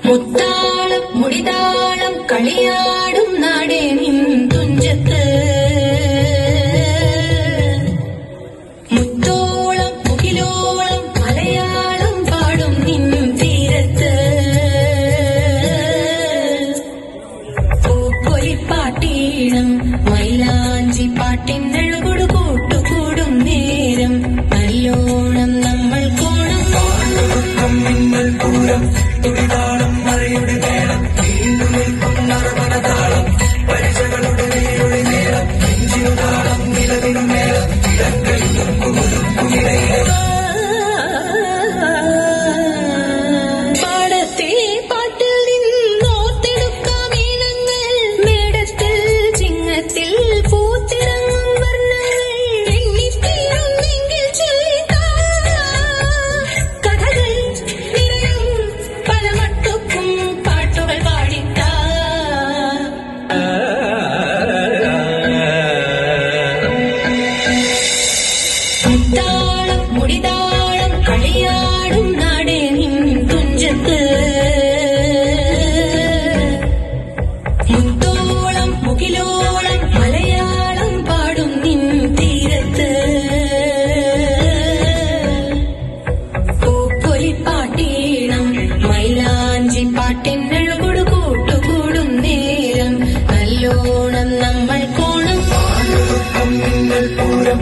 മുത്താളം മുടിതാളം കളിയാടും നാടേ നിൻ തുഞ്ചത്ത് മുത്തോളം മുകിലോളം മലയാളം പാടും നിൻ തീരത്ത് പൂപ്പൊലിപ്പാട്ടീണം മൈലാഞ്ചി പാട്ടിനഴകൊടു കൂട്ടുകൂടും നേരം നല്ലോണം നമ്മൾ കോണം മിന്നൽ പൂരം തുടിതാളം മഴയുടെ നേരം നീണ്ടു നിൽക്കുന്ന മനതാളം പരിചകളുടെ നീരൊഴി നേരം നെഞ്ചിനുതാളം നിലവിനും നേരം ഇടക്കൈയും പാടത്തെ പാട്ടിൽ നിന്നോർത്തെടുക്കാം ഈണങ്ങൾ മേടത്തിൽ ചിങ്ങത്തിൽ പൂത്തിറങ്ങും വർണ്ണങ്ങൾ എണ്ണിത്തീരുന്നെങ്കിൽ കഥകൾ നിറയും പല മട്ടുക്കും പാട്ടുകൾ പാടിത്താ മുത്താളം മുടിതാളം കളിയാടും നാടേ നിൻ തുഞ്ചത്ത് മുത്തോളം മുകിലോളം മലയാളം പാടും നിൻ തീരത്ത് പൂപ്പൊലിപ്പാട്ടീണം മൈലാഞ്ചി പാട്ടിനഴകൊടു കൂട്ടുകൂടും നേരം നല്ലോണം നമ്മൾ കോണം മിന്നൽ പൂരം